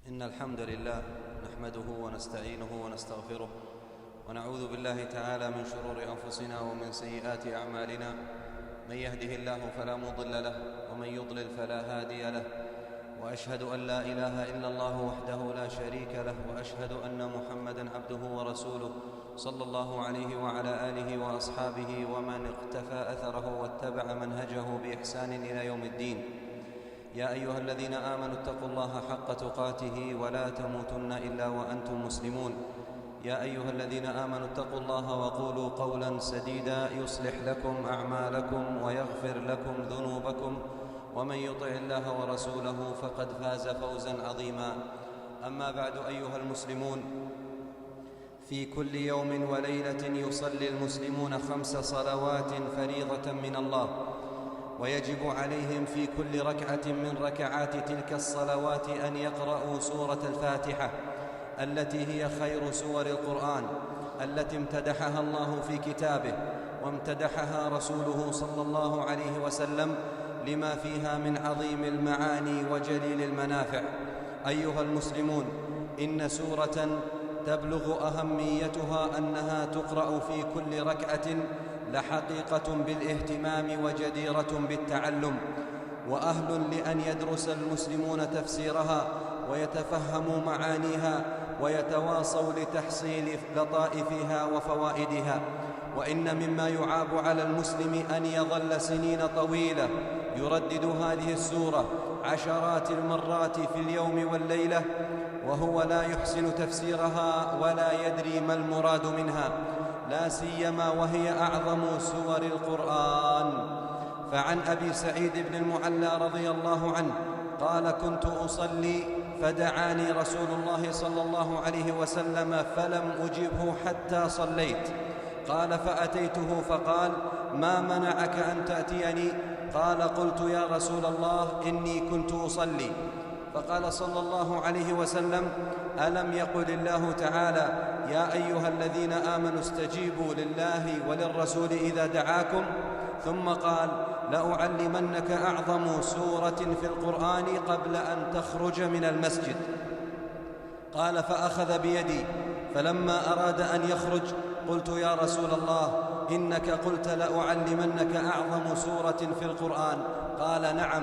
إن الحمد لله نحمده ونستعينه ونستغفره ونعوذ بالله تعالى من شرور أنفسنا ومن سيئات أعمالنا. من يهده الله فلا مضل له ومن يضلل فلا هادي له، وأشهد أن لا إله إلا الله وحده لا شريك له، وأشهد أن محمدًا عبده ورسوله صلى الله عليه وعلى آله وأصحابه ومن اقتفى أثره واتبع منهجه بإحسان إلى يوم الدين. يا أيها الذين آمنوا اتقوا الله حق تقاته ولا تموتن إلا وأنتم مسلمون. يا أيها الذين آمنوا اتقوا الله وقولوا قولا سديدا يصلح لكم أعمالكم ويغفر لكم ذنوبكم، ومن يطع الله ورسوله فقد فاز فوزا عظيما. أما بعد أيها المسلمون، في كل يوم وليلة يصلي المسلمون 5 صلوات فريضة من الله، ويجب عليهم في كل ركعة من ركعات تلك الصلوات أن يقرأوا سورة الفاتحة التي هي خير سور القرآن، التي امتدحها الله في كتابه وامتدحها رسوله صلى الله عليه وسلم لما فيها من عظيم المعاني وجليل المنافع. أيها المسلمون، إن سورة تبلغ أهميتها أنها تقرأ في كل ركعة لحقيقة بالاهتمام وجديرة بالتعلم، وأهل لأن يدرس المسلمون تفسيرها ويتفهموا معانيها ويتواصوا لتحصيل لطائفها وفوائدها. وإن مما يعاب على المسلم أن يظل سنين طويلة يردد هذه السورة عشرات المرات في اليوم والليلة وهو لا يحسن تفسيرها ولا يدري ما المراد منها، لا سيما وهي أعظم سور القرآن. فعن أبي سعيد بن المعلى رضي الله عنه قال: كنت أصلي فدعاني رسول الله صلى الله عليه وسلم فلم أجبه حتى صليت. قال: فأتيته فقال: ما منعك أن تأتيني؟ قال: قلت: يا رسول الله إني كنت أصلي. فقال صلى الله عليه وسلم: ألم يقل الله تعالى: يا أيها الذين آمنوا استجيبوا لله وللرسول إذا دعاكم؟ ثم قال: لأعلمنك أعظم سورة في القرآن قبل أن تخرج من المسجد. قال: فأخذ بيدي، فلما أراد أن يخرج قلت: يا رسول الله إنك قلت لأعلمنك أعظم سورة في القرآن. قال: نعم،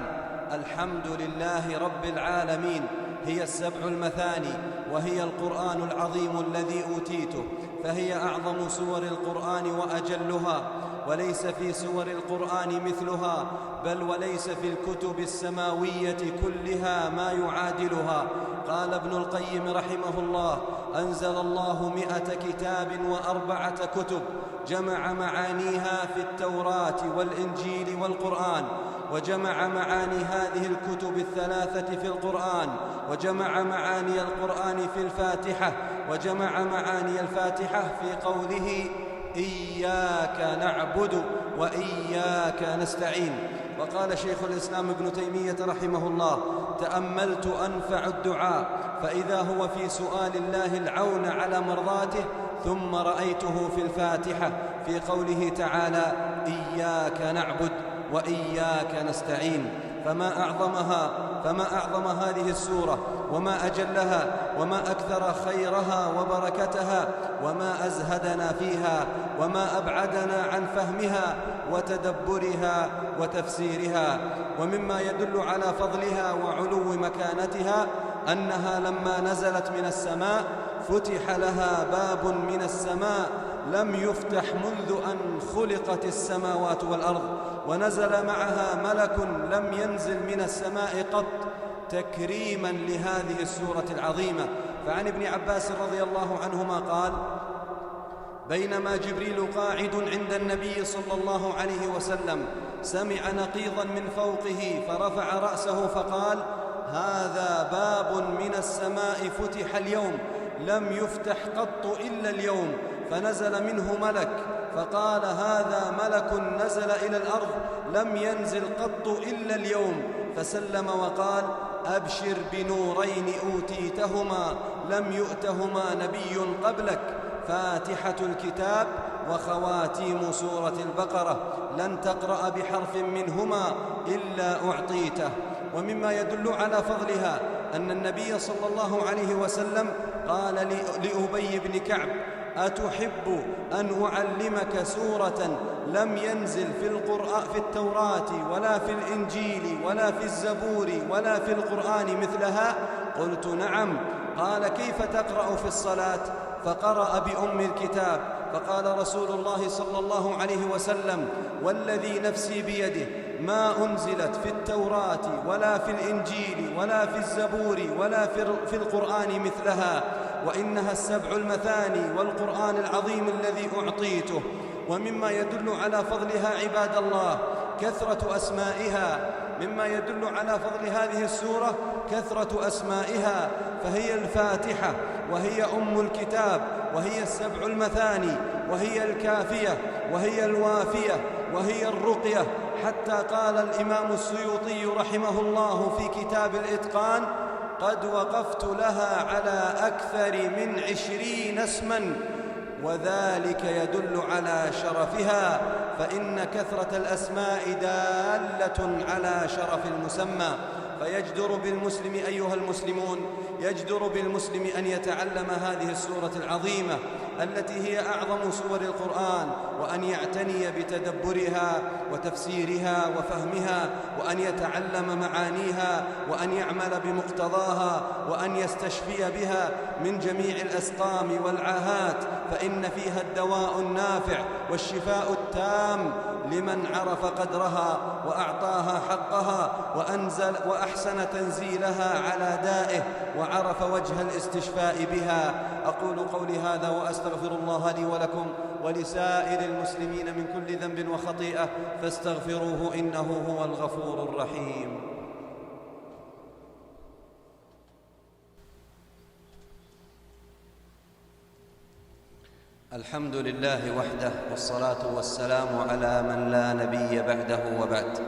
الحمد لله رب العالمين، هي 7 المثاني، وهي القرآن العظيم الذي أوتيته، فهي أعظم سور القرآن وأجلها، وليس في سور القرآن مثلها، بل وليس في الكتب السماوية كلها ما يعادلها. قال ابن القيم رحمه الله: أنزل الله 100 كتاب و4 كتب، جمع معانيها في التوراة والإنجيل والقرآن، وجمع معاني هذه الكتب 3 في القرآن، وجمع معاني القرآن في الفاتحة، وجمع معاني الفاتحة في قوله: إياك نعبد وإياك نستعين. وقال شيخ الإسلام ابن تيمية رحمه الله: تأملت أنفع الدعاء فإذا هو في سؤال الله العون على مرضاته، ثم رأيته في الفاتحة في قوله تعالى: إياك نعبد وإياك نستعين. فما أعظم هذه السورة، وما أجلها، وما أكثر خيرها وبركتها، وما أزهدنا فيها، وما أبعدنا عن فهمها وتدبرها وتفسيرها. ومما يدل على فضلها وعلو مكانتها أنها لما نزلت من السماء فتح لها باب من السماء لم يفتح منذ أن خلقت السماوات والأرض، ونزل معها ملك لم ينزل من السماء قط، تكريما لهذه السورة العظيمة. فعن ابن عباس رضي الله عنهما قال: بينما جبريل قاعد عند النبي صلى الله عليه وسلم سمع نقيضا من فوقه فرفع رأسه فقال: هذا باب من السماء فتح اليوم لم يفتح قط إلا اليوم. فنزل منه ملك فقال: هذا ملك نزل إلى الأرض لم ينزل قط إلا اليوم. فسلم وقال: أبشر بنورين أوتيتهما لم يؤتهما نبي قبلك، فاتحة الكتاب وخواتيم سورة البقرة، لن تقرأ بحرف منهما إلا أعطيته. ومما يدل على فضلها أن النبي صلى الله عليه وسلم قال لأبي بن كعب: أتحب أن أعلمك سورة لم ينزل في التوراة ولا في الإنجيل ولا في الزبور ولا في القرآن مثلها؟ قلت: نعم. قال: كيف تقرأ في الصلاة؟ فقرأ بأم الكتاب. فقال رسول الله صلى الله عليه وسلم: والذي نفسي بيده ما أنزلت في التوراة ولا في الإنجيل ولا في الزبور ولا في القرآن مثلها، وإنها السبع المثاني والقرآن العظيم الذي أعطيته. ومما يدل على فضلها عباد الله كثرة أسمائها، مما يدل على فضل هذه السورة كثرة أسمائها، فهي الفاتحة، وهي أم الكتاب، وهي السبع المثاني، وهي الكافية، وهي الوافية، وهي الرقية، حتى قال الإمام السيوطي رحمه الله في كتاب الإتقان: قد وقفت لها على أكثر من 20 اسما، وذلك يدل على شرفها، فإن كثرة الأسماء دالة على شرف المسمى. فيجدر بالمسلم أيها المسلمون، يجدر بالمسلم أن يتعلم هذه السورة العظيمة التي هي أعظم سور القرآن، وأن يعتني بتدبرها وتفسيرها وفهمها، وأن يتعلم معانيها، وأن يعمل بمقتضاها، وأن يستشفي بها من جميع الأسقام والعاهات، فإن فيها الدواء النافع والشفاء التام لمن عرف قدرها وأعطاها حقها وأحسن تنزيلها على دائه وعرف وجه الاستشفاء بها. أقول قولي هذا وأستغفر الله لي ولكم ولسائر المسلمين من كل ذنب وخطيئة، فاستغفروه إنه هو الغفور الرحيم. الحمد لله وحده، والصلاة والسلام على من لا نبي بعده وبعد.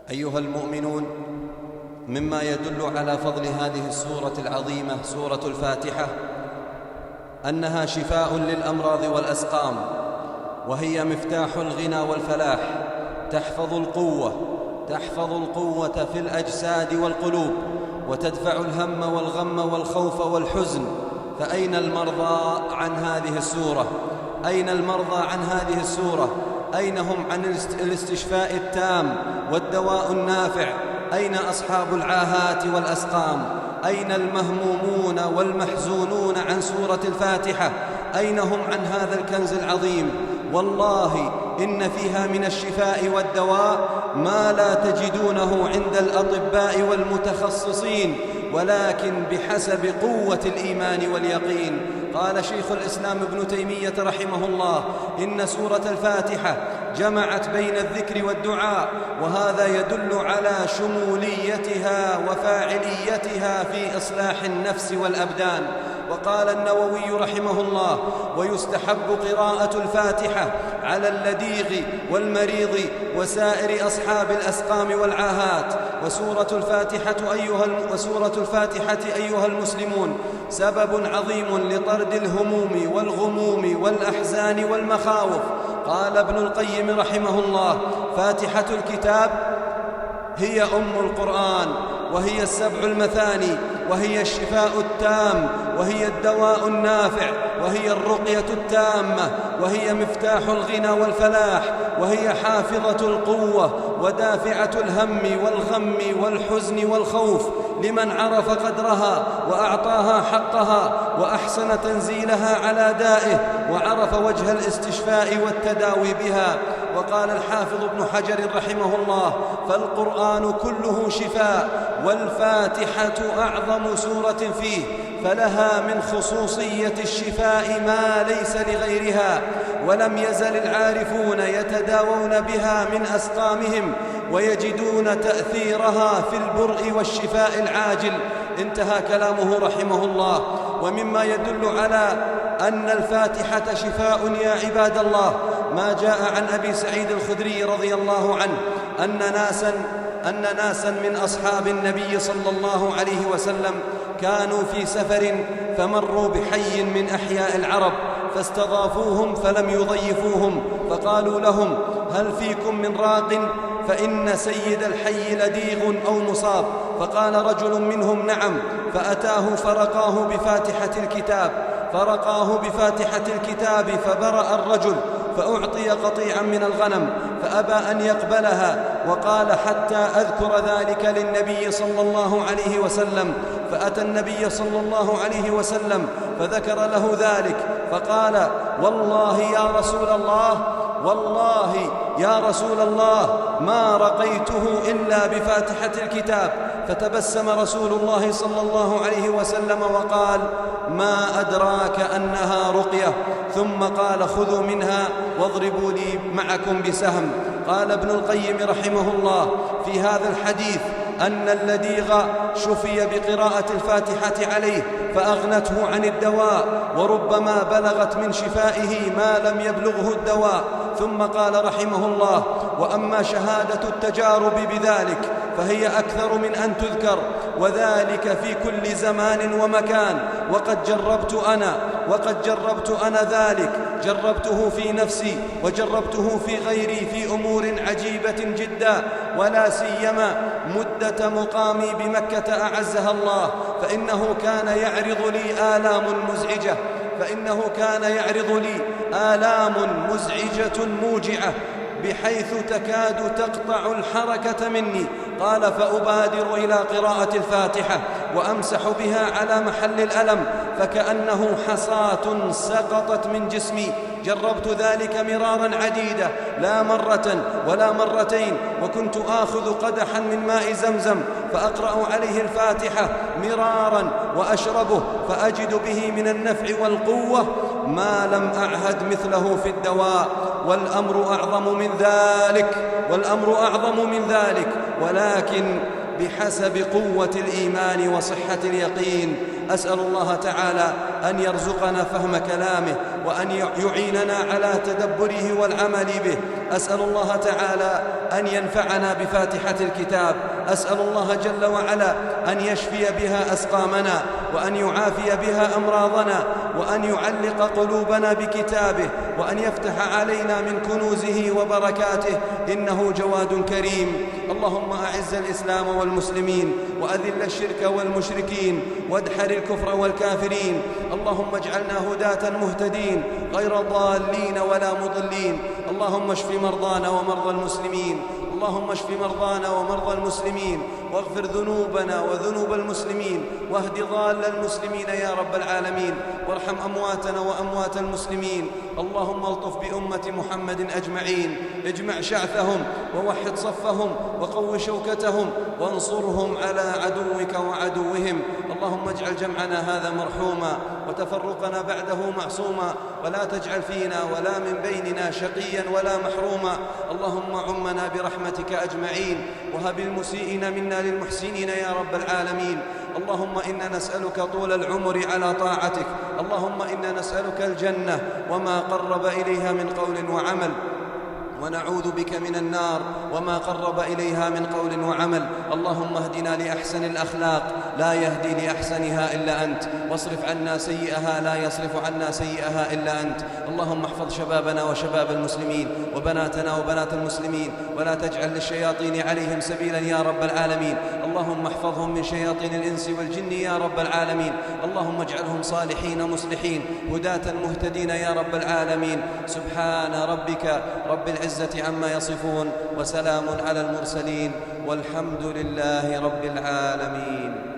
أيها المؤمنون، مما يدل على فضل هذه السورة العظيمة سورة الفاتحة أنها شفاء للأمراض والأسقام، وهي مفتاح الغنى والفلاح، تحفظ القوة في الأجساد والقلوب، وتدفع الهم والغم والخوف والحزن. فأين المرضى عن هذه السورة؟ أين المرضى عن هذه السورة؟ أين هم عن الاستشفاء التام والدواء النافع؟ أين أصحاب العاهات والأسقام؟ أين المهمومون والمحزونون عن سورة الفاتحة؟ أين هم عن هذا الكنز العظيم؟ والله إن فيها من الشفاء والدواء ما لا تجدونه عند الأطباء والمتخصصين، ولكن بحسب قوة الإيمان واليقين. قال شيخ الإسلام ابن تيمية رحمه الله: إن سورة الفاتحة جمعت بين الذكر والدعاء، وهذا يدل على شموليتها وفاعليتها في إصلاح النفس والأبدان. وقال النووي رحمه الله: ويستحب قراءة الفاتحة على اللديغ والمريض وسائر أصحاب الأسقام والعاهات. وسورة الفاتحة أيها المسلمون سبب عظيم لطرد الهموم والغموم والأحزان والمخاوف. قال ابن القيم رحمه الله: فاتحة الكتاب هي أم القرآن، وهي السبع المثاني، وهي الشفاء التام، وهي الدواء النافع، وهي الرقية التامة، وهي مفتاح الغنى والفلاح، وهي حافظة القوة ودافعة الهم والغم والحزن والخوف لمن عرف قدرها وأعطاها حقها وأحسن تنزيلها على دائه وعرف وجه الاستشفاء والتداوي بها. وقال الحافظ ابن حجر رحمه الله: فالقرآن كله شفاء، والفاتحة أعظم سورة فيه، فلها من خصوصية الشفاء ما ليس لغيرها. ولم يزل العارفون يتداوون بها من أسقامهم ويجدون تأثيرها في البرء والشفاء العاجل. انتهى كلامه رحمه الله. ومما يدل على أن الفاتحة شفاء يا عباد الله ما جاء عن أبي سعيد الخدري رضي الله عنه أن ناسا من أصحاب النبي صلى الله عليه وسلم كانوا في سفر، فمروا بحي من أحياء العرب، فاستضافوهم فلم يضيفوهم، فقالوا لهم: هل فيكم من راق؟ فإن سيد الحي لديغ أو مصاب. فقال رجل منهم: نعم. فأتاه فرقاه بفاتحة الكتاب فبرأ الرجل، فأعطي قطيعا من الغنم فأبى أن يقبلها، وقال: حتى أذكر ذلك للنبي صلى الله عليه وسلم. فأتى النبي صلى الله عليه وسلم فذكر له ذلك، فقال: والله يا رسول الله ما رقيته إلا بفاتحة الكتاب. فتبسم رسول الله صلى الله عليه وسلم وقال: ما أدراك أنها رقية. ثم قال: خذوا منها واضربوا لي معكم بسهم. قال ابن القيم رحمه الله في هذا الحديث أن اللديغ شفي بقراءة الفاتحة عليه فأغنته عن الدواء، وربما بلغت من شفائه ما لم يبلغه الدواء. ثم قال رحمه الله: وأما شهادة التجارب بذلك فهي أكثر من أن تذكر، وذلك في كل زمان ومكان. وقد جربت أنا ذلك، جربته في نفسي وجربته في غيري في أمور عجيبة جدا، ولا سيما مدة مقامي بمكة أعزها الله، فإنه كان يعرض لي آلام مزعجة موجعة بحيث تكاد تقطع الحركة مني. قال: فأبادر إلى قراءة الفاتحة وأمسح بها على محل الألم فكأنه حصاة سقطت من جسمي. جربت ذلك مرارا عديدة، لا مرة ولا مرتين، وكنت آخذ قدحا من ماء زمزم فأقرأ عليه الفاتحة مرارا وأشربه، فأجد به من النفع والقوة ما لم أعهد مثله في الدواء. والأمر أعظم من ذلك، ولكن بحسب قوة الإيمان وصحة اليقين. أسأل الله تعالى أن يرزقنا فهم كلامه، وأن يعيننا على تدبره والعمل به. أسأل الله تعالى أن ينفعنا بفاتحة الكتاب. أسأل الله جل وعلا أن يشفي بها أسقامنا، وأن يعافي بها أمراضنا، وأن يعلق قلوبنا بكتابه، وأن يفتح علينا من كنوزه وبركاته، إنه جواد كريم. اللهم أعز الإسلام والمسلمين، وأذل الشرك والمشركين، وادحر الكفر والكافرين. اللهم اجعلنا هداة مهتدين غير ضالين ولا مضلين. اللهم اشف مرضانا ومرضى المسلمين، اللهم اشف مرضانا ومرضى المسلمين، واغفر ذنوبنا وذنوب المسلمين، واهد ضال المسلمين يا رب العالمين، وارحم أمواتنا وأموات المسلمين. اللهم الطف بأمة محمد أجمعين، اجمع شعثهم ووحد صفهم وقو شوكتهم، وانصرهم على عدوك وعدوهم. اللهم اجعل جمعنا هذا مرحوما، وتفرقنا بعده معصوما، ولا تجعل فينا ولا من بيننا شقيا ولا محروما. اللهم عمنا برحمتك أجمعين، وهب المسيئين منا للمحسنين يا رب العالمين. اللهم إنا نسألك طول العمر على طاعتك. اللهم إنا نسألك الجنة وما قرب إليها من قول وعمل، ونعوذ بك من النار وما قرب إليها من قول وعمل. اللهم اهدنا لأحسن الأخلاق، لا يهدي لأحسنها إلا أنت، واصرف عنا سيئها، لا يصرف عنا سيئها إلا أنت. اللهم احفظ شبابنا وشباب المسلمين، وبناتنا وبنات المسلمين، ولا تجعل للشياطين عليهم سبيلا يا رب العالمين. اللهم احفظهم من شياطين الإنس والجن يا رب العالمين. اللهم اجعلهم صالحين مصلحين هداة مهتدين يا رب العالمين. سبحان ربك رب العزة عما يصفون، وسلام على المرسلين، والحمد لله رب العالمين.